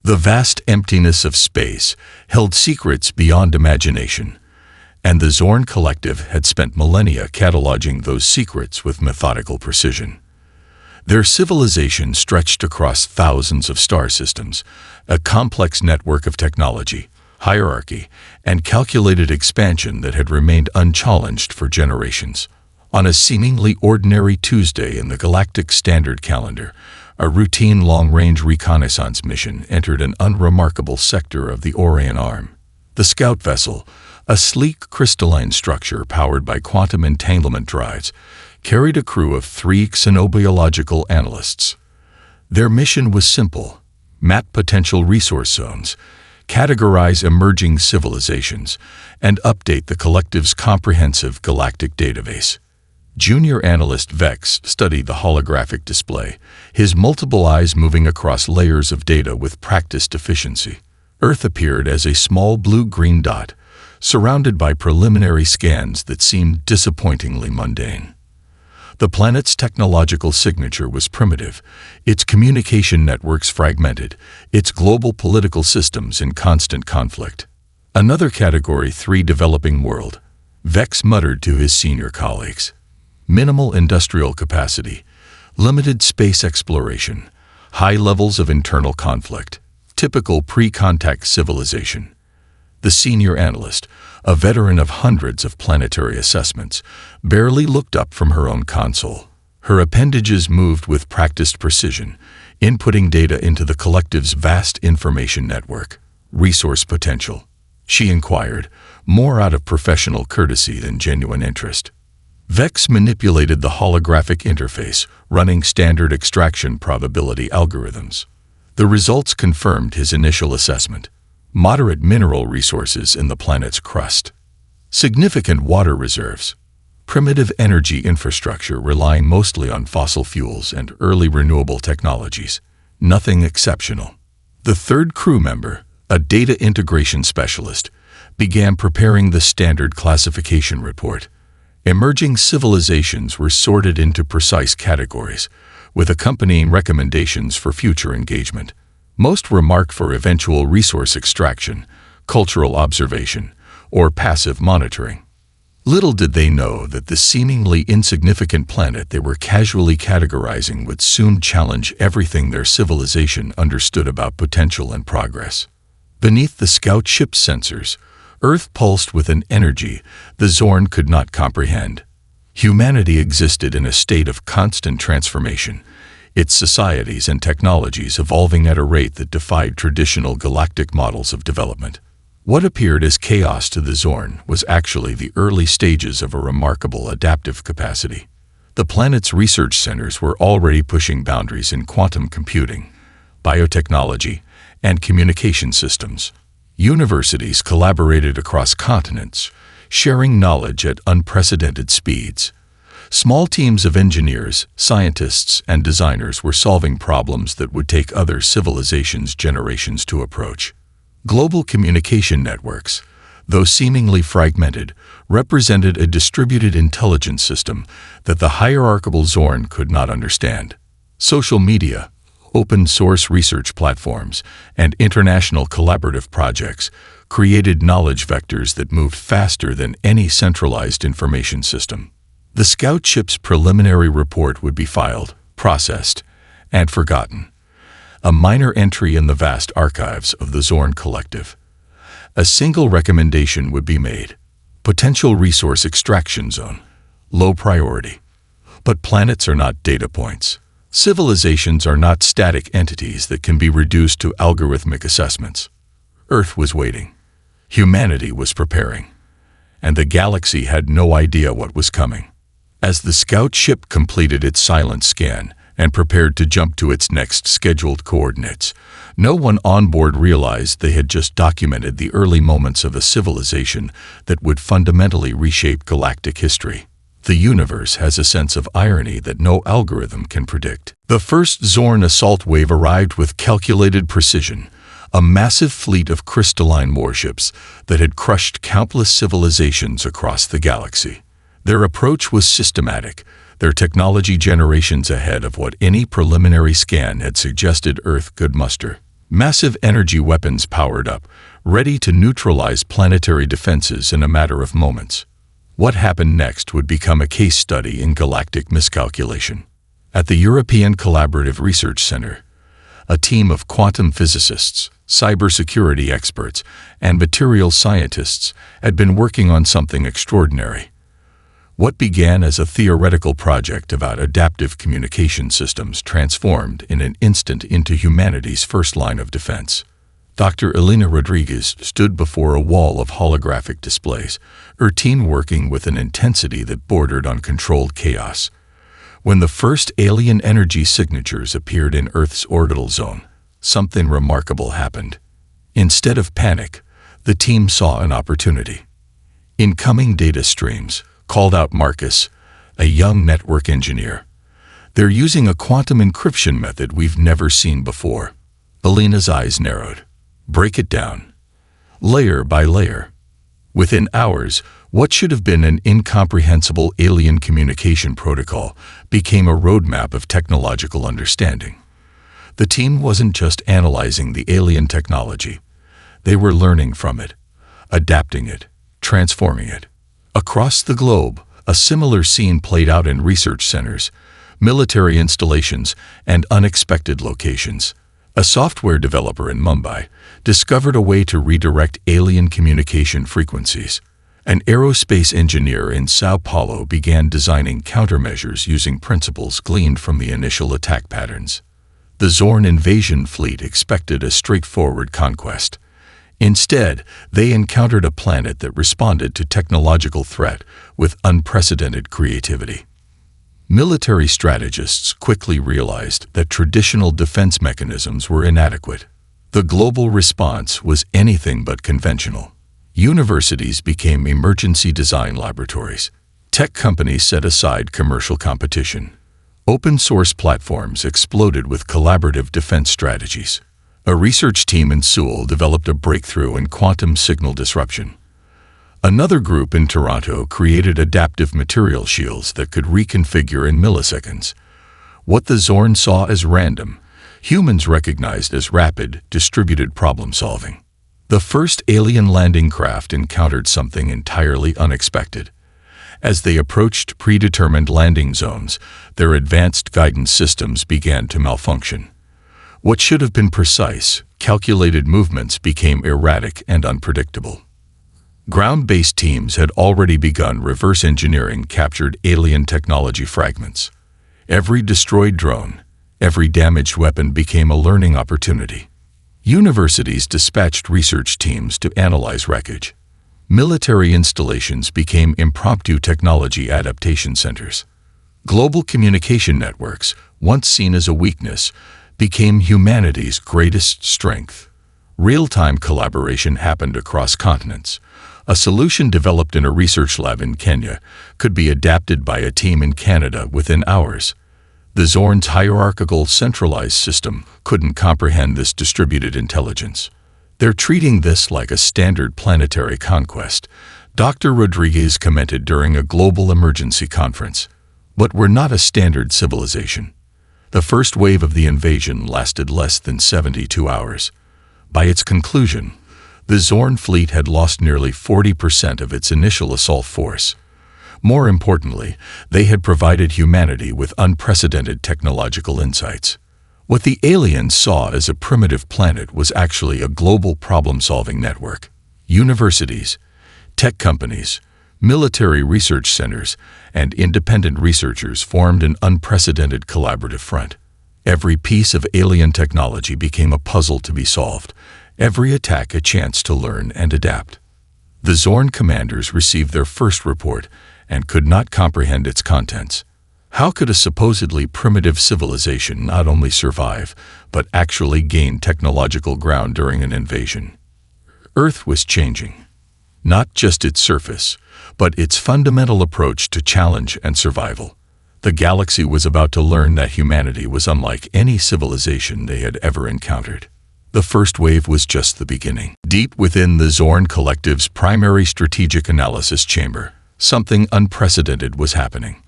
The vast emptiness of space held secrets beyond imagination, and the Zorn Collective had spent millennia cataloging those secrets with methodical precision. Their civilization stretched across thousands of star systems, a complex network of technology, hierarchy, and calculated expansion that had remained unchallenged for generations. On a seemingly ordinary Tuesday in the Galactic Standard Calendar, a routine long-range reconnaissance mission entered an unremarkable sector of the Orion Arm. The scout vessel, a sleek crystalline structure powered by quantum entanglement drives, carried a crew of 3 xenobiological analysts. Their mission was simple: map potential resource zones, categorize emerging civilizations, and update the Collective's comprehensive galactic database. Junior analyst Vex studied the holographic display, his multiple eyes moving across layers of data with practiced efficiency. Earth appeared as a small blue-green dot, surrounded by preliminary scans that seemed disappointingly mundane. The planet's technological signature was primitive, its communication networks fragmented, its global political systems in constant conflict. Another Category 3 developing world, Vex muttered to his senior colleagues. Minimal industrial capacity, limited space exploration, high levels of internal conflict, typical pre-contact civilization. The senior analyst, a veteran of hundreds of planetary assessments, barely looked up from her own console. Her appendages moved with practiced precision, inputting data into the Collective's vast information network. Resource potential, she inquired, more out of professional courtesy than genuine interest. Vex manipulated the holographic interface, running standard extraction probability algorithms. The results confirmed his initial assessment: moderate mineral resources in the planet's crust, significant water reserves, primitive energy infrastructure relying mostly on fossil fuels and early renewable technologies. Nothing exceptional. The third crew member, a data integration specialist, began preparing the standard classification report. Emerging civilizations were sorted into precise categories, with accompanying recommendations for future engagement. Most were marked for eventual resource extraction, cultural observation, or passive monitoring. Little did they know that the seemingly insignificant planet they were casually categorizing would soon challenge everything their civilization understood about potential and progress. Beneath the scout ship's sensors, Earth pulsed with an energy the Zorn could not comprehend. Humanity existed in a state of constant transformation, its societies and technologies evolving at a rate that defied traditional galactic models of development. What appeared as chaos to the Zorn was actually the early stages of a remarkable adaptive capacity. The planet's research centers were already pushing boundaries in quantum computing, biotechnology, and communication systems. Universities collaborated across continents, sharing knowledge at unprecedented speeds. Small teams of engineers, scientists, and designers were solving problems that would take other civilizations generations to approach. Global communication networks, though seemingly fragmented, represented a distributed intelligence system that the hierarchical Zorn could not understand. Social media, open-source research platforms, and international collaborative projects created knowledge vectors that moved faster than any centralized information system. The scout ship's preliminary report would be filed, processed, and forgotten, a minor entry in the vast archives of the Zorn Collective. A single recommendation would be made: potential resource extraction zone, low priority. But planets are not data points. Civilizations are not static entities that can be reduced to algorithmic assessments. Earth was waiting. Humanity was preparing. And the galaxy had no idea what was coming. As the scout ship completed its silent scan and prepared to jump to its next scheduled coordinates, no one on board realized they had just documented the early moments of a civilization that would fundamentally reshape galactic history. The universe has a sense of irony that no algorithm can predict. The first Zorn assault wave arrived with calculated precision, a massive fleet of crystalline warships that had crushed countless civilizations across the galaxy. Their approach was systematic, their technology generations ahead of what any preliminary scan had suggested Earth could muster. Massive energy weapons powered up, ready to neutralize planetary defenses in a matter of moments. What happened next would become a case study in galactic miscalculation. At the European Collaborative Research Center, a team of quantum physicists, cybersecurity experts, and materials scientists had been working on something extraordinary. What began as a theoretical project about adaptive communication systems transformed in an instant into humanity's first line of defense. Dr. Elena Rodriguez stood before a wall of holographic displays, her team working with an intensity that bordered on controlled chaos. When the first alien energy signatures appeared in Earth's orbital zone, something remarkable happened. Instead of panic, the team saw an opportunity. Incoming data streams, called out Marcus, a young network engineer. They're using a quantum encryption method we've never seen before. Elena's eyes narrowed. Break it down. Layer by layer. Within hours, what should have been an incomprehensible alien communication protocol became a roadmap of technological understanding. The team wasn't just analyzing the alien technology. They were learning from it, adapting it, transforming it. Across the globe, a similar scene played out in research centers, military installations, and unexpected locations. A software developer in Mumbai discovered a way to redirect alien communication frequencies. An aerospace engineer in Sao Paulo began designing countermeasures using principles gleaned from the initial attack patterns. The Zorn invasion fleet expected a straightforward conquest. Instead, they encountered a planet that responded to technological threat with unprecedented creativity. Military strategists quickly realized that traditional defense mechanisms were inadequate. The global response was anything but conventional. Universities became emergency design laboratories. Tech companies set aside commercial competition. Open-source platforms exploded with collaborative defense strategies. A research team in Seoul developed a breakthrough in quantum signal disruption. Another group in Toronto created adaptive material shields that could reconfigure in milliseconds. What the Zorn saw as random, humans recognized as rapid, distributed problem-solving. The first alien landing craft encountered something entirely unexpected. As they approached predetermined landing zones, their advanced guidance systems began to malfunction. What should have been precise, calculated movements became erratic and unpredictable. Ground-based teams had already begun reverse engineering captured alien technology fragments. Every destroyed drone, every damaged weapon became a learning opportunity. Universities dispatched research teams to analyze wreckage. Military installations became impromptu technology adaptation centers. Global communication networks, once seen as a weakness, became humanity's greatest strength. Real-time collaboration happened across continents. A solution developed in a research lab in Kenya could be adapted by a team in Canada within hours. The Zorn's hierarchical centralized system couldn't comprehend this distributed intelligence. They're treating this like a standard planetary conquest, Dr. Rodriguez commented during a global emergency conference. But we're not a standard civilization. The first wave of the invasion lasted less than 72 hours. By its conclusion, the Zorn fleet had lost nearly 40% of its initial assault force. More importantly, they had provided humanity with unprecedented technological insights. What the aliens saw as a primitive planet was actually a global problem-solving network. Universities, tech companies, military research centers, and independent researchers formed an unprecedented collaborative front. Every piece of alien technology became a puzzle to be solved, every attack a chance to learn and adapt. The Zorn commanders received their first report and could not comprehend its contents. How could a supposedly primitive civilization not only survive, but actually gain technological ground during an invasion? Earth was changing. Not just its surface, but its fundamental approach to challenge and survival. The galaxy was about to learn that humanity was unlike any civilization they had ever encountered. The first wave was just the beginning. Deep within the Zorn Collective's primary strategic analysis chamber, something unprecedented was happening.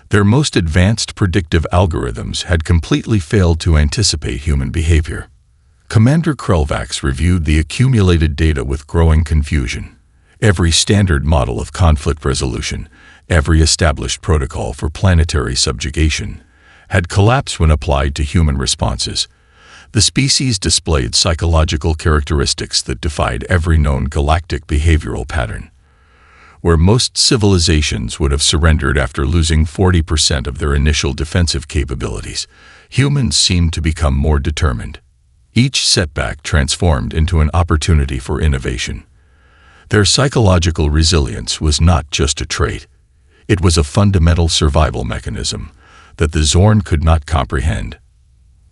Their most advanced predictive algorithms had completely failed to anticipate human behavior. Commander Krelvax reviewed the accumulated data with growing confusion. Every standard model of conflict resolution, every established protocol for planetary subjugation, had collapsed when applied to human responses. The species displayed psychological characteristics that defied every known galactic behavioral pattern. Where most civilizations would have surrendered after losing 40% of their initial defensive capabilities, humans seemed to become more determined. Each setback transformed into an opportunity for innovation. Their psychological resilience was not just a trait. It was a fundamental survival mechanism that the Zorn could not comprehend.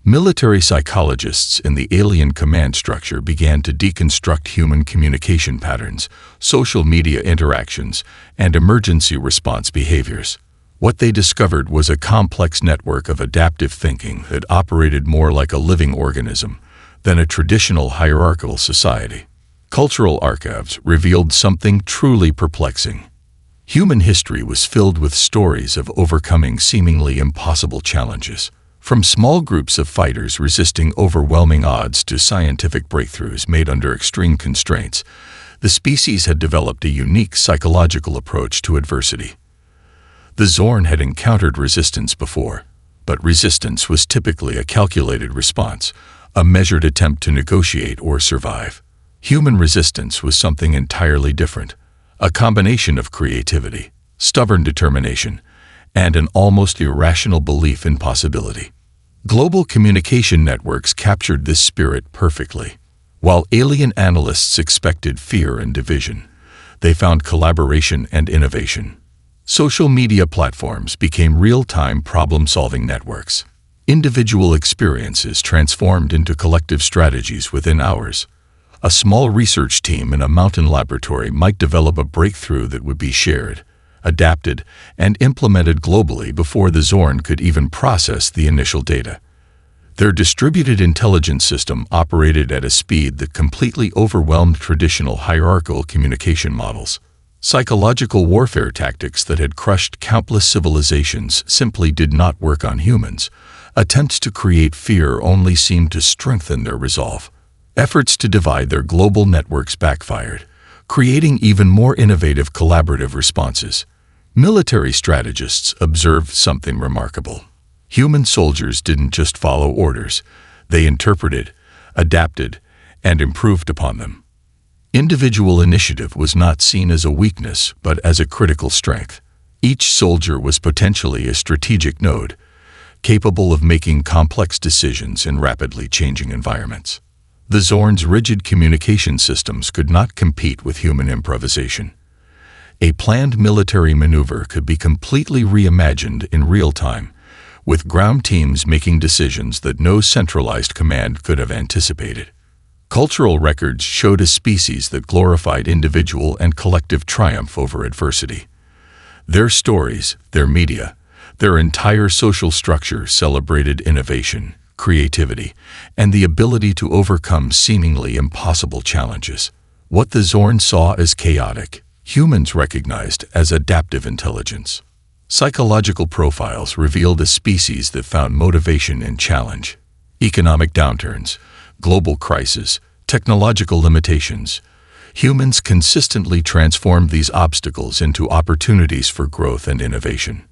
Military psychologists in the alien command structure began to deconstruct human communication patterns, social media interactions, and emergency response behaviors. What they discovered was a complex network of adaptive thinking that operated more like a living organism than a traditional hierarchical society. Cultural archives revealed something truly perplexing. Human history was filled with stories of overcoming seemingly impossible challenges. From small groups of fighters resisting overwhelming odds to scientific breakthroughs made under extreme constraints, the species had developed a unique psychological approach to adversity. The Zorn had encountered resistance before, but resistance was typically a calculated response, a measured attempt to negotiate or survive. Human resistance was something entirely different, a combination of creativity, stubborn determination, and an almost irrational belief in possibility. Global communication networks captured this spirit perfectly. While alien analysts expected fear and division, they found collaboration and innovation. Social media platforms became real-time problem-solving networks. Individual experiences transformed into collective strategies within hours. A small research team in a mountain laboratory might develop a breakthrough that would be shared, adapted, and implemented globally before the Zorn could even process the initial data. Their distributed intelligence system operated at a speed that completely overwhelmed traditional hierarchical communication models. Psychological warfare tactics that had crushed countless civilizations simply did not work on humans. Attempts to create fear only seemed to strengthen their resolve. Efforts to divide their global networks backfired, creating even more innovative collaborative responses. Military strategists observed something remarkable. Human soldiers didn't just follow orders, they interpreted, adapted, and improved upon them. Individual initiative was not seen as a weakness, but as a critical strength. Each soldier was potentially a strategic node, capable of making complex decisions in rapidly changing environments. The Zorn's rigid communication systems could not compete with human improvisation. A planned military maneuver could be completely reimagined in real time, with ground teams making decisions that no centralized command could have anticipated. Cultural records showed a species that glorified individual and collective triumph over adversity. Their stories, their media, their entire social structure celebrated innovation, creativity, and the ability to overcome seemingly impossible challenges. What the Zorn saw as chaotic, humans recognized as adaptive intelligence. Psychological profiles revealed a species that found motivation in challenge. Economic downturns, global crises, technological limitations. Humans consistently transformed these obstacles into opportunities for growth and innovation.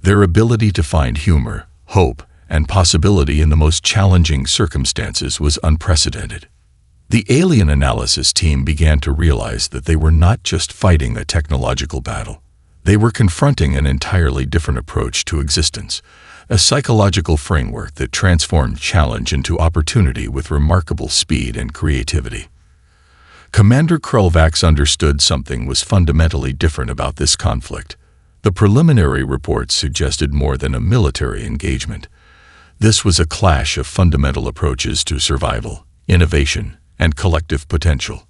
Their ability to find humor, hope, and possibility in the most challenging circumstances was unprecedented. The alien analysis team began to realize that they were not just fighting a technological battle. They were confronting an entirely different approach to existence, a psychological framework that transformed challenge into opportunity with remarkable speed and creativity. Commander Krelvax understood something was fundamentally different about this conflict. The preliminary reports suggested more than a military engagement. This was a clash of fundamental approaches to survival, innovation, and collective potential.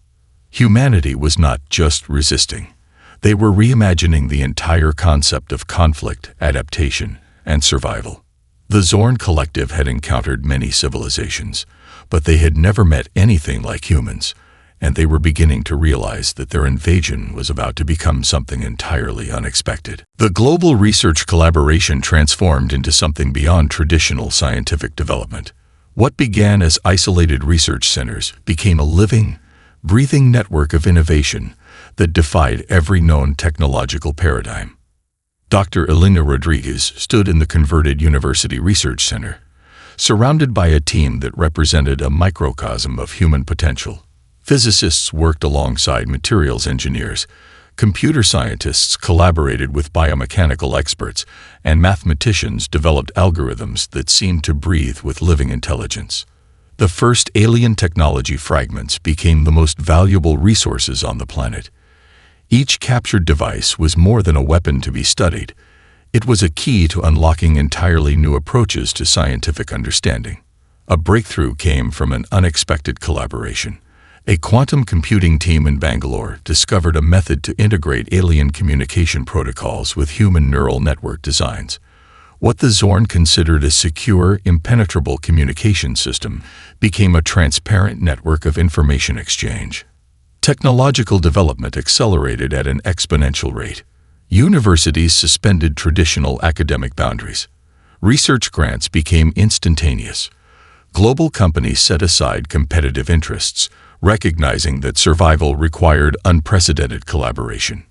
Humanity was not just resisting. They were reimagining the entire concept of conflict, adaptation, and survival. The Zorn Collective had encountered many civilizations, but they had never met anything like humans, and they were beginning to realize that their invasion was about to become something entirely unexpected. The global research collaboration transformed into something beyond traditional scientific development. What began as isolated research centers became a living, breathing network of innovation that defied every known technological paradigm. Dr. Elena Rodriguez stood in the converted University Research Center, surrounded by a team that represented a microcosm of human potential. Physicists worked alongside materials engineers, computer scientists collaborated with biomechanical experts, and mathematicians developed algorithms that seemed to breathe with living intelligence. The first alien technology fragments became the most valuable resources on the planet. Each captured device was more than a weapon to be studied. It was a key to unlocking entirely new approaches to scientific understanding. A breakthrough came from an unexpected collaboration. A quantum computing team in Bangalore discovered a method to integrate alien communication protocols with human neural network designs. What the Zorn considered a secure, impenetrable communication system became a transparent network of information exchange. Technological development accelerated at an exponential rate. Universities suspended traditional academic boundaries. Research grants became instantaneous. Global companies set aside competitive interests, recognizing that survival required unprecedented collaboration.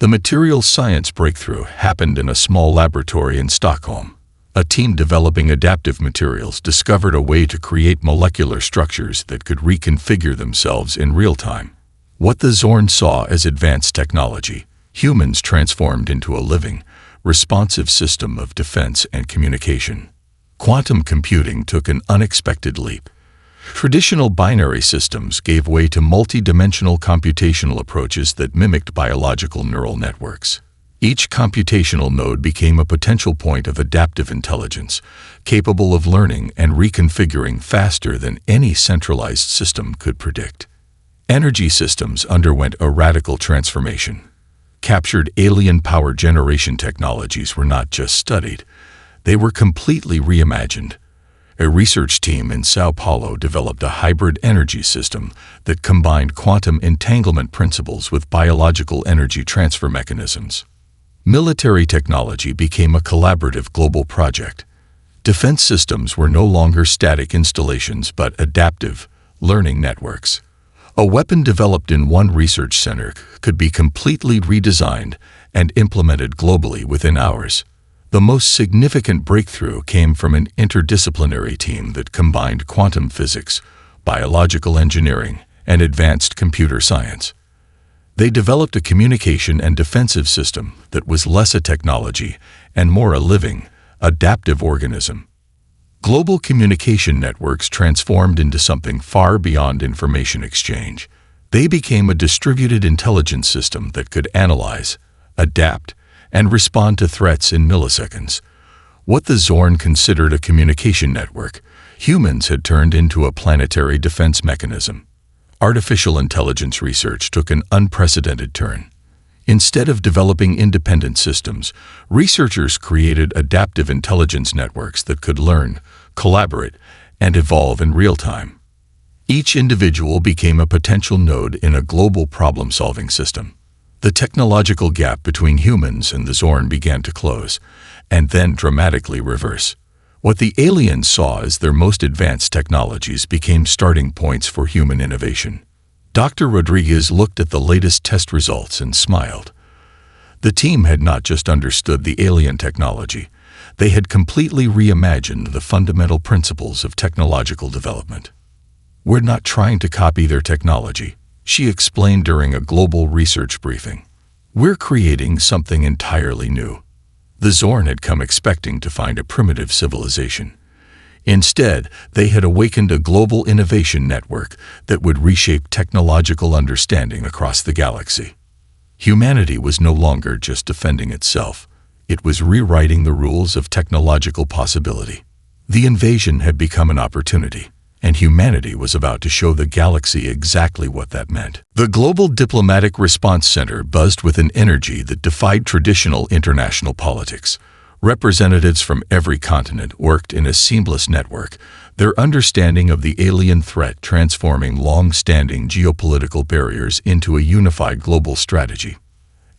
The materials science breakthrough happened in a small laboratory in Stockholm. A team developing adaptive materials discovered a way to create molecular structures that could reconfigure themselves in real time. What the Zorn saw as advanced technology, humans transformed into a living, responsive system of defense and communication. Quantum computing took an unexpected leap. Traditional binary systems gave way to multi-dimensional computational approaches that mimicked biological neural networks. Each computational node became a potential point of adaptive intelligence, capable of learning and reconfiguring faster than any centralized system could predict. Energy systems underwent a radical transformation. Captured alien power generation technologies were not just studied, they were completely reimagined. A research team in Sao Paulo developed a hybrid energy system that combined quantum entanglement principles with biological energy transfer mechanisms. Military technology became a collaborative global project. Defense systems were no longer static installations but adaptive, learning networks. A weapon developed in one research center could be completely redesigned and implemented globally within hours. The most significant breakthrough came from an interdisciplinary team that combined quantum physics, biological engineering, and advanced computer science. They developed a communication and defensive system that was less a technology and more a living, adaptive organism. Global communication networks transformed into something far beyond information exchange. They became a distributed intelligence system that could analyze, adapt, and respond to threats in milliseconds. What the Zorn considered a communication network, humans had turned into a planetary defense mechanism. Artificial intelligence research took an unprecedented turn. Instead of developing independent systems, researchers created adaptive intelligence networks that could learn, collaborate, and evolve in real time. Each individual became a potential node in a global problem-solving system. The technological gap between humans and the Zorn began to close, and then dramatically reverse. What the aliens saw as their most advanced technologies became starting points for human innovation. Dr. Rodriguez looked at the latest test results and smiled. The team had not just understood the alien technology, they had completely reimagined the fundamental principles of technological development. "We're not trying to copy their technology," she explained during a global research briefing. "We're creating something entirely new." The Zorn had come expecting to find a primitive civilization. Instead, they had awakened a global innovation network that would reshape technological understanding across the galaxy. Humanity was no longer just defending itself. It was rewriting the rules of technological possibility. The invasion had become an opportunity, and humanity was about to show the galaxy exactly what that meant. The Global Diplomatic Response Center buzzed with an energy that defied traditional international politics. Representatives from every continent worked in a seamless network, their understanding of the alien threat transforming long-standing geopolitical barriers into a unified global strategy.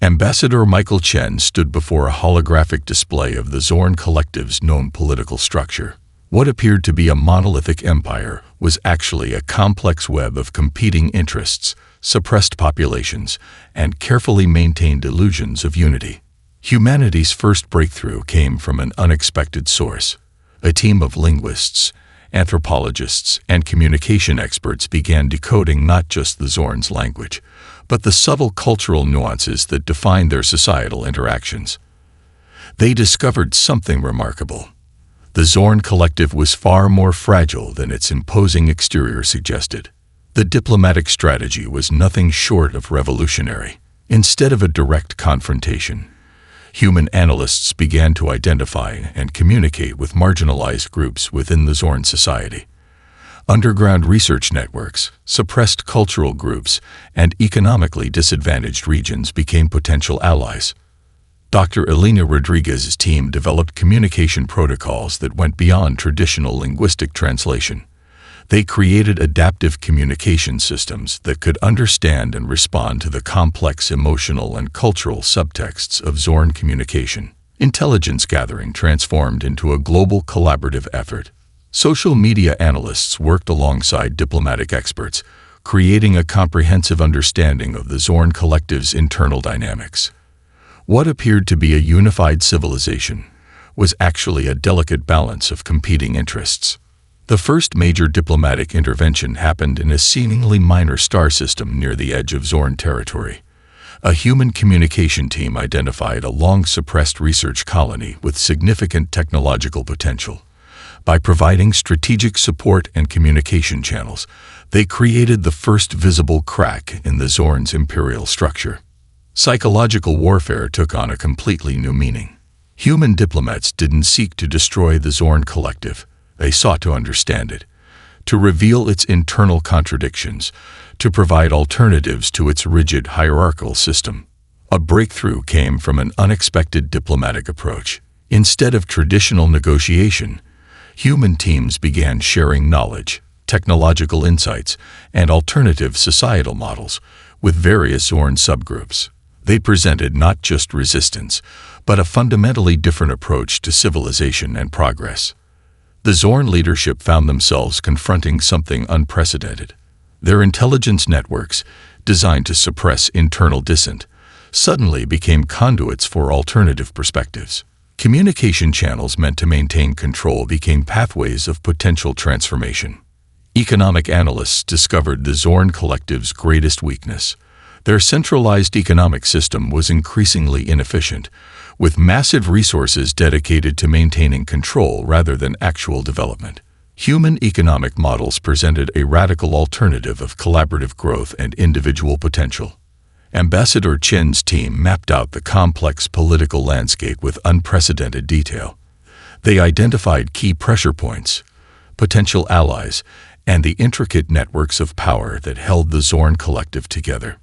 Ambassador Michael Chen stood before a holographic display of the Zorn Collective's known political structure. What appeared to be a monolithic empire was actually a complex web of competing interests, suppressed populations, and carefully maintained illusions of unity. Humanity's first breakthrough came from an unexpected source. A team of linguists, anthropologists, and communication experts began decoding not just the Zorn's language, but the subtle cultural nuances that defined their societal interactions. They discovered something remarkable. The Zorn collective was far more fragile than its imposing exterior suggested. The diplomatic strategy was nothing short of revolutionary. Instead of a direct confrontation, human analysts began to identify and communicate with marginalized groups within the Zorn society. Underground research networks, suppressed cultural groups, and economically disadvantaged regions became potential allies. Dr. Elena Rodriguez's team developed communication protocols that went beyond traditional linguistic translation. They created adaptive communication systems that could understand and respond to the complex emotional and cultural subtexts of Zorn communication. Intelligence gathering transformed into a global collaborative effort. Social media analysts worked alongside diplomatic experts, creating a comprehensive understanding of the Zorn collective's internal dynamics. What appeared to be a unified civilization was actually a delicate balance of competing interests. The first major diplomatic intervention happened in a seemingly minor star system near the edge of Zorn territory. A human communication team identified a long-suppressed research colony with significant technological potential. By providing strategic support and communication channels, they created the first visible crack in the Zorn's imperial structure. Psychological warfare took on a completely new meaning. Human diplomats didn't seek to destroy the Zorn collective. They sought to understand it, to reveal its internal contradictions, to provide alternatives to its rigid hierarchical system. A breakthrough came from an unexpected diplomatic approach. Instead of traditional negotiation, human teams began sharing knowledge, technological insights, and alternative societal models with various Zorn subgroups. They presented not just resistance, but a fundamentally different approach to civilization and progress. The Zorn leadership found themselves confronting something unprecedented. Their intelligence networks, designed to suppress internal dissent, suddenly became conduits for alternative perspectives. Communication channels meant to maintain control became pathways of potential transformation. Economic analysts discovered the Zorn collective's greatest weakness. Their centralized economic system was increasingly inefficient, with massive resources dedicated to maintaining control rather than actual development. Human economic models presented a radical alternative of collaborative growth and individual potential. Ambassador Chen's team mapped out the complex political landscape with unprecedented detail. They identified key pressure points, potential allies, and the intricate networks of power that held the Zorn collective together.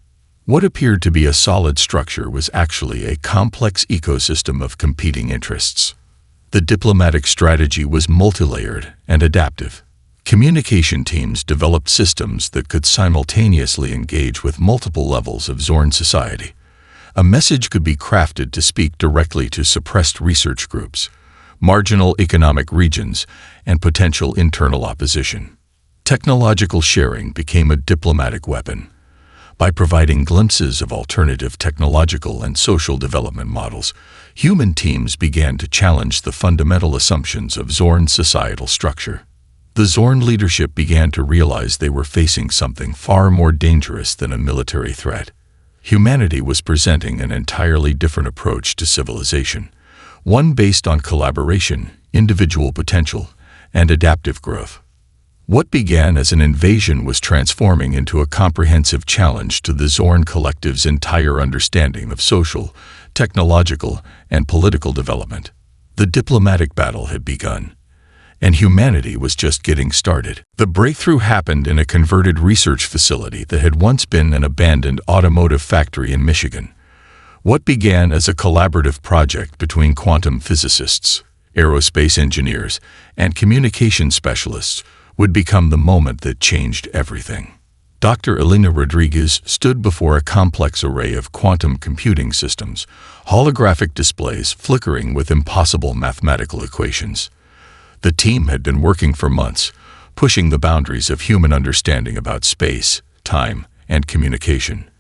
What appeared to be a solid structure was actually a complex ecosystem of competing interests. The diplomatic strategy was multilayered and adaptive. Communication teams developed systems that could simultaneously engage with multiple levels of Zorn society. A message could be crafted to speak directly to suppressed research groups, marginal economic regions, and potential internal opposition. Technological sharing became a diplomatic weapon. By providing glimpses of alternative technological and social development models, human teams began to challenge the fundamental assumptions of Zorn's societal structure. The Zorn leadership began to realize they were facing something far more dangerous than a military threat. Humanity was presenting an entirely different approach to civilization, one based on collaboration, individual potential, and adaptive growth. What began as an invasion was transforming into a comprehensive challenge to the Zorn collective's entire understanding of social, technological, and political development. The diplomatic battle had begun, and humanity was just getting started. The breakthrough happened in a converted research facility that had once been an abandoned automotive factory in Michigan. What began as a collaborative project between quantum physicists, aerospace engineers, and communication specialists would become the moment that changed everything. Dr. Elena Rodriguez stood before a complex array of quantum computing systems, holographic displays flickering with impossible mathematical equations. The team had been working for months, pushing the boundaries of human understanding about space, time, and communication.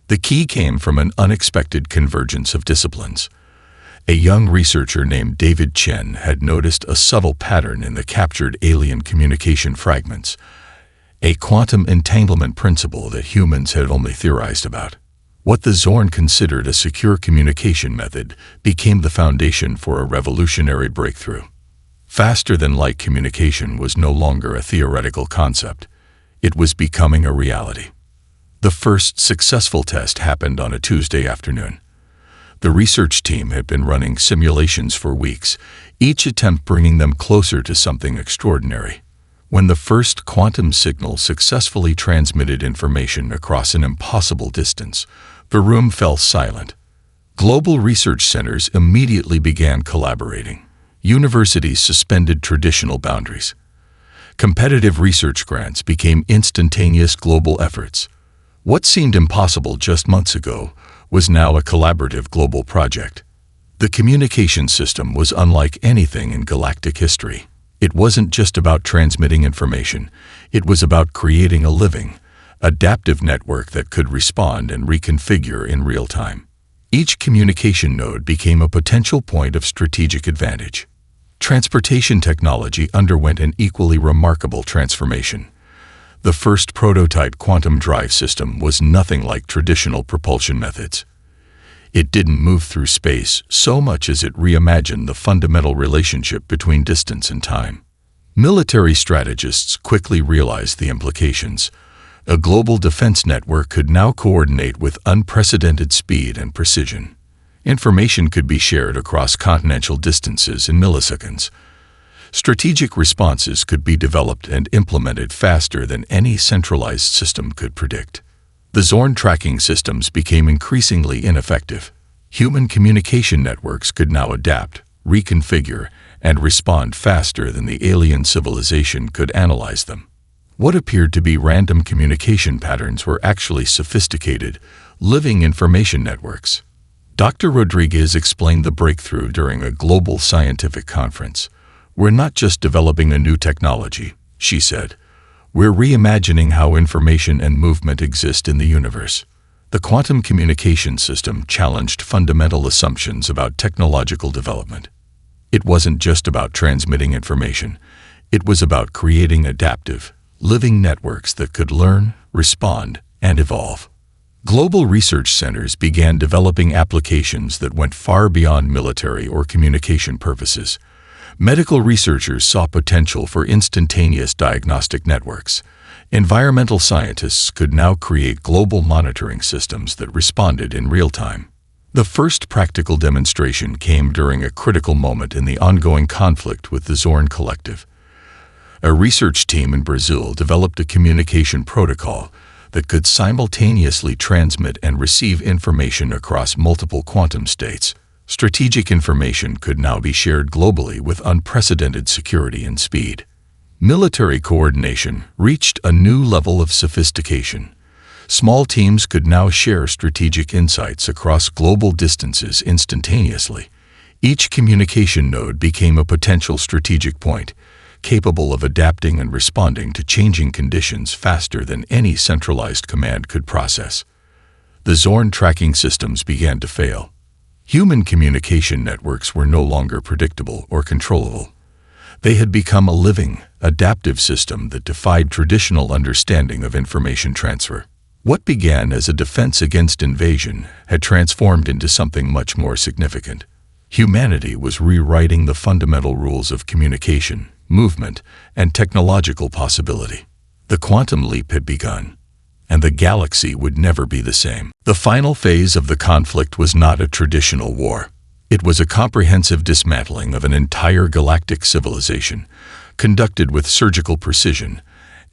The key came from an unexpected convergence of disciplines. A young researcher named David Chen had noticed a subtle pattern in the captured alien communication fragments, a quantum entanglement principle that humans had only theorized about. What the Zorn considered a secure communication method became the foundation for a revolutionary breakthrough. Faster-than-light communication was no longer a theoretical concept. It was becoming a reality. The first successful test happened on a Tuesday afternoon. The research team had been running simulations for weeks, each attempt bringing them closer to something extraordinary. When the first quantum signal successfully transmitted information across an impossible distance, the room fell silent. Global research centers immediately began collaborating. Universities suspended traditional boundaries. Competitive research grants became instantaneous global efforts. What seemed impossible just months ago was now a collaborative global project. The communication system was unlike anything in galactic history. It wasn't just about transmitting information. It was about creating a living, adaptive network that could respond and reconfigure in real time. Each communication node became a potential point of strategic advantage. Transportation technology underwent an equally remarkable transformation. The first prototype quantum drive system was nothing like traditional propulsion methods. It didn't move through space so much as it reimagined the fundamental relationship between distance and time. Military strategists quickly realized the implications. A global defense network could now coordinate with unprecedented speed and precision. Information could be shared across continental distances in milliseconds. Strategic responses could be developed and implemented faster than any centralized system could predict. The Zorn tracking systems became increasingly ineffective. Human communication networks could now adapt, reconfigure, and respond faster than the alien civilization could analyze them. What appeared to be random communication patterns were actually sophisticated, living information networks. Dr. Rodriguez explained the breakthrough during a global scientific conference. "We're not just developing a new technology," she said. "We're reimagining how information and movement exist in the universe." The quantum communication system challenged fundamental assumptions about technological development. It wasn't just about transmitting information. It was about creating adaptive, living networks that could learn, respond, and evolve. Global research centers began developing applications that went far beyond military or communication purposes. Medical researchers saw potential for instantaneous diagnostic networks. Environmental scientists could now create global monitoring systems that responded in real time. The first practical demonstration came during a critical moment in the ongoing conflict with the Zorn Collective. A research team in Brazil developed a communication protocol that could simultaneously transmit and receive information across multiple quantum states. Strategic information could now be shared globally with unprecedented security and speed. Military coordination reached a new level of sophistication. Small teams could now share strategic insights across global distances instantaneously. Each communication node became a potential strategic point, capable of adapting and responding to changing conditions faster than any centralized command could process. The Zorn tracking systems began to fail. Human communication networks were no longer predictable or controllable. They had become a living, adaptive system that defied traditional understanding of information transfer. What began as a defense against invasion had transformed into something much more significant. Humanity was rewriting the fundamental rules of communication, movement, and technological possibility. The quantum leap had begun, and the galaxy would never be the same. The final phase of the conflict was not a traditional war. It was a comprehensive dismantling of an entire galactic civilization, conducted with surgical precision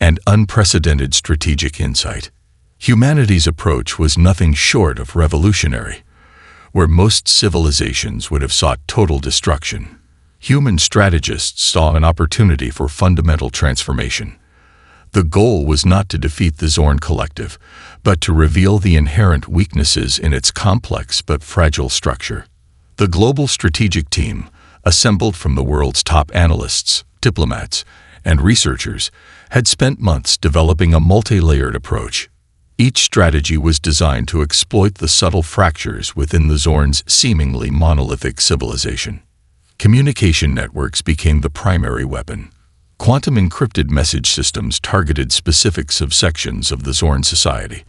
and unprecedented strategic insight. Humanity's approach was nothing short of revolutionary. Where most civilizations would have sought total destruction, human strategists saw an opportunity for fundamental transformation. The goal was not to defeat the Zorn Collective, but to reveal the inherent weaknesses in its complex but fragile structure. The global strategic team, assembled from the world's top analysts, diplomats, and researchers had spent months developing a multi-layered approach. Each strategy was designed to exploit the subtle fractures within the Zorn's seemingly monolithic civilization. Communication networks became the primary weapon. Quantum encrypted message systems targeted specific subsections of the Zorn society,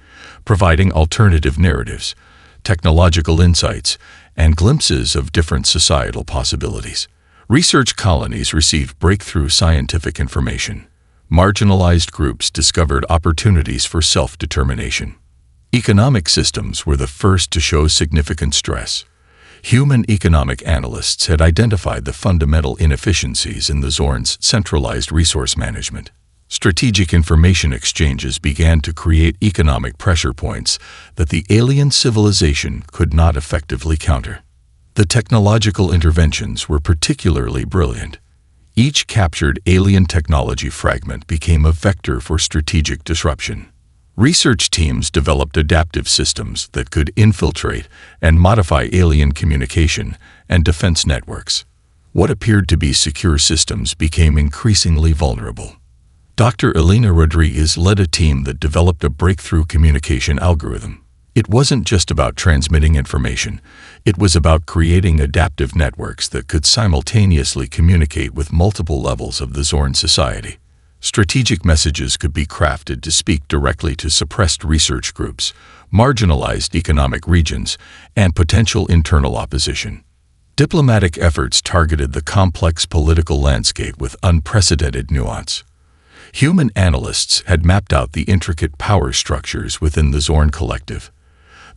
providing alternative narratives, technological insights, and glimpses of different societal possibilities. Research colonies received breakthrough scientific information. Marginalized groups discovered opportunities for self-determination. Economic systems were the first to show significant stress. Human economic analysts had identified the fundamental inefficiencies in the Zorn's centralized resource management. Strategic information exchanges began to create economic pressure points that the alien civilization could not effectively counter. The technological interventions were particularly brilliant. Each captured alien technology fragment became a vector for strategic disruption. Research teams developed adaptive systems that could infiltrate and modify alien communication and defense networks. What appeared to be secure systems became increasingly vulnerable. Dr. Elena Rodriguez led a team that developed a breakthrough communication algorithm. It wasn't just about transmitting information. It was about creating adaptive networks that could simultaneously communicate with multiple levels of the Zorn society. Strategic messages could be crafted to speak directly to suppressed research groups, marginalized economic regions, and potential internal opposition. Diplomatic efforts targeted the complex political landscape with unprecedented nuance. Human analysts had mapped out the intricate power structures within the Zorn collective.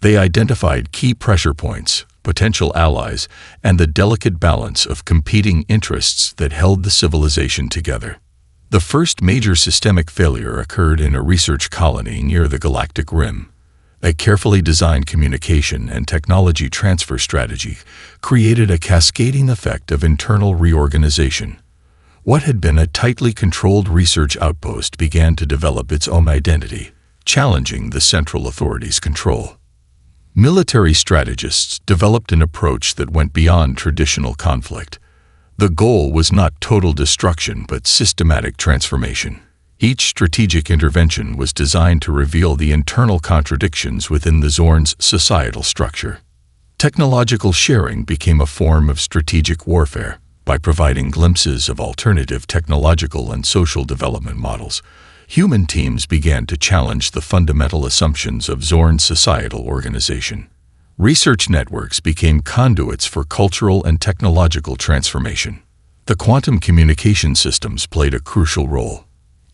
They identified key pressure points, potential allies, and the delicate balance of competing interests that held the civilization together. The first major systemic failure occurred in a research colony near the Galactic Rim. A carefully designed communication and technology transfer strategy created a cascading effect of internal reorganization. What had been a tightly controlled research outpost began to develop its own identity, challenging the central authorities' control. Military strategists developed an approach that went beyond traditional conflict. The goal was not total destruction but systematic transformation. Each strategic intervention was designed to reveal the internal contradictions within the Zorn's societal structure. Technological sharing became a form of strategic warfare. By providing glimpses of alternative technological and social development models, human teams began to challenge the fundamental assumptions of Zorn's societal organization. Research networks became conduits for cultural and technological transformation. The quantum communication systems played a crucial role.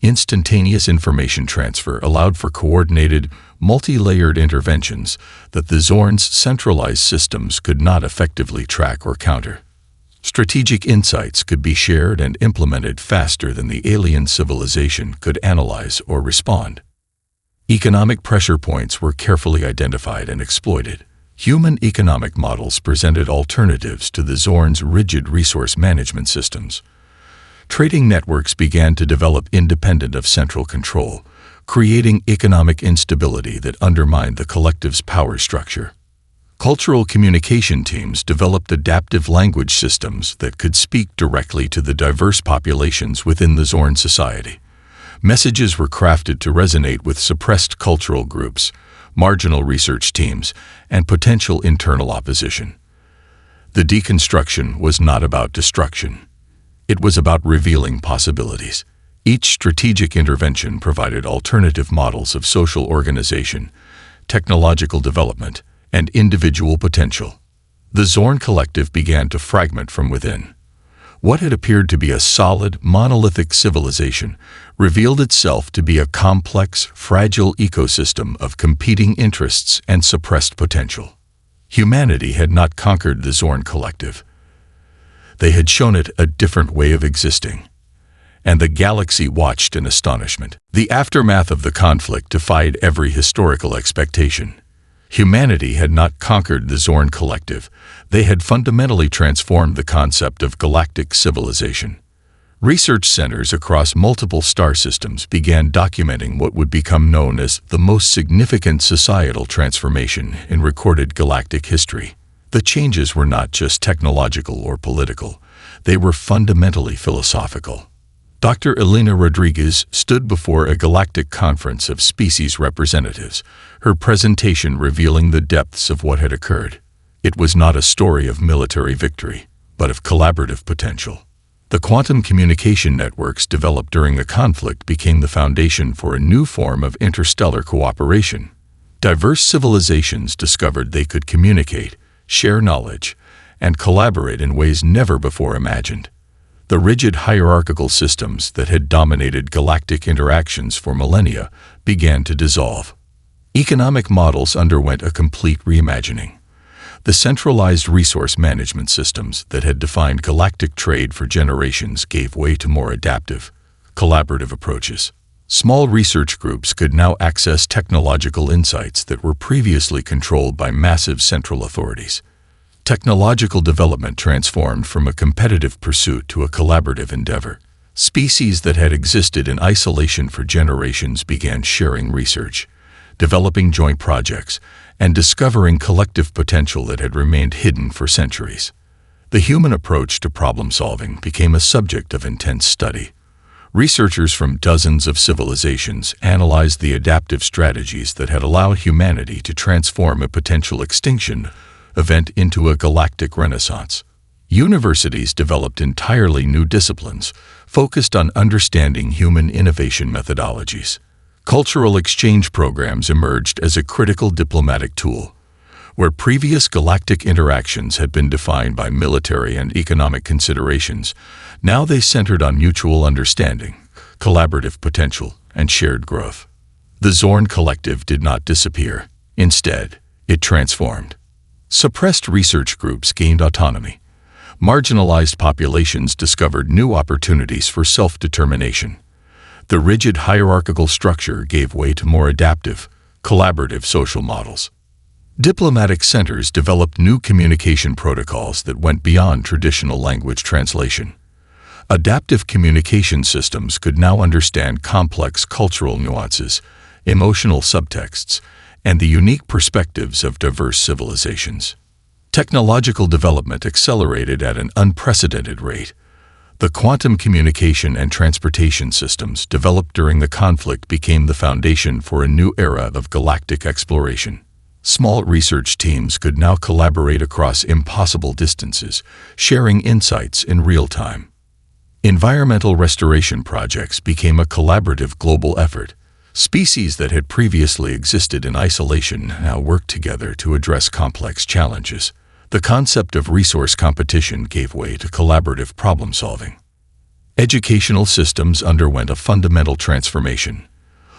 Instantaneous information transfer allowed for coordinated, multi-layered interventions that the Zorn's centralized systems could not effectively track or counter. Strategic insights could be shared and implemented faster than the alien civilization could analyze or respond. Economic pressure points were carefully identified and exploited. Human economic models presented alternatives to the Zorn's rigid resource management systems. Trading networks began to develop independent of central control, creating economic instability that undermined the collective's power structure. Cultural communication teams developed adaptive language systems that could speak directly to the diverse populations within the Zorn society. Messages were crafted to resonate with suppressed cultural groups, marginal research teams, and potential internal opposition. The deconstruction was not about destruction. It was about revealing possibilities. Each strategic intervention provided alternative models of social organization, technological development, and individual potential. The Zorn collective began to fragment from within. What had appeared to be a solid, monolithic civilization revealed itself to be a complex, fragile ecosystem of competing interests and suppressed potential. Humanity had not conquered the Zorn collective. They had shown it a different way of existing. And the galaxy watched in astonishment. The aftermath of the conflict defied every historical expectation. Humanity had not conquered the Zorn collective. They had fundamentally transformed the concept of galactic civilization. Research centers across multiple star systems began documenting what would become known as the most significant societal transformation in recorded galactic history. The changes were not just technological or political. They were fundamentally philosophical. Dr. Elena Rodriguez stood before a galactic conference of species representatives, her presentation revealing the depths of what had occurred. It was not a story of military victory, but of collaborative potential. The quantum communication networks developed during the conflict became the foundation for a new form of interstellar cooperation. Diverse civilizations discovered they could communicate, share knowledge, and collaborate in ways never before imagined. The rigid hierarchical systems that had dominated galactic interactions for millennia began to dissolve. Economic models underwent a complete reimagining. The centralized resource management systems that had defined galactic trade for generations gave way to more adaptive, collaborative approaches. Small research groups could now access technological insights that were previously controlled by massive central authorities. Technological development transformed from a competitive pursuit to a collaborative endeavor. Species that had existed in isolation for generations began sharing research, developing joint projects, and discovering collective potential that had remained hidden for centuries. The human approach to problem-solving became a subject of intense study. Researchers from dozens of civilizations analyzed the adaptive strategies that had allowed humanity to transform a potential extinction event into a galactic renaissance. Universities developed entirely new disciplines focused on understanding human innovation methodologies. Cultural exchange programs emerged as a critical diplomatic tool. Where previous galactic interactions had been defined by military and economic considerations, now they centered on mutual understanding, collaborative potential, and shared growth. The Zorn Collective did not disappear. Instead, it transformed. Suppressed research groups gained autonomy. Marginalized populations discovered new opportunities for self-determination. The rigid hierarchical structure gave way to more adaptive, collaborative social models. Diplomatic centers developed new communication protocols that went beyond traditional language translation. Adaptive communication systems could now understand complex cultural nuances, emotional subtexts, and the unique perspectives of diverse civilizations. Technological development accelerated at an unprecedented rate. The quantum communication and transportation systems developed during the conflict became the foundation for a new era of galactic exploration. Small research teams could now collaborate across impossible distances, sharing insights in real time. Environmental restoration projects became a collaborative global effort. Species that had previously existed in isolation now worked together to address complex challenges. The concept of resource competition gave way to collaborative problem-solving. Educational systems underwent a fundamental transformation.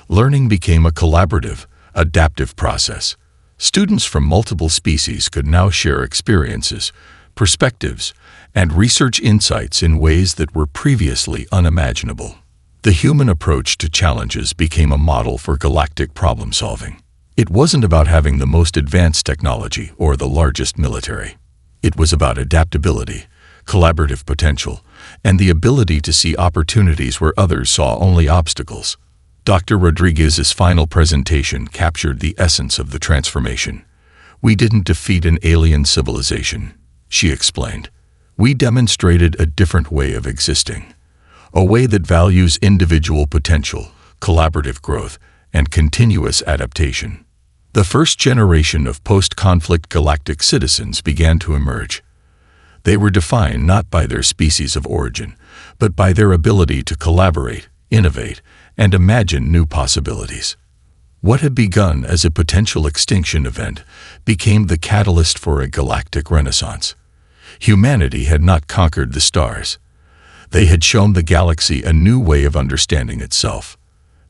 Learning became a collaborative, adaptive process. Students from multiple species could now share experiences, perspectives, and research insights in ways that were previously unimaginable. The human approach to challenges became a model for galactic problem-solving. It wasn't about having the most advanced technology or the largest military. It was about adaptability, collaborative potential, and the ability to see opportunities where others saw only obstacles. Dr. Rodriguez's final presentation captured the essence of the transformation. "We didn't defeat an alien civilization," she explained. "We demonstrated a different way of existing. A way that values individual potential, collaborative growth, and continuous adaptation." The first generation of post-conflict galactic citizens began to emerge. They were defined not by their species of origin, but by their ability to collaborate, innovate, and imagine new possibilities. What had begun as a potential extinction event became the catalyst for a galactic renaissance. Humanity had not conquered the stars. They had shown the galaxy a new way of understanding itself.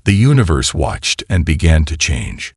The universe watched and began to change.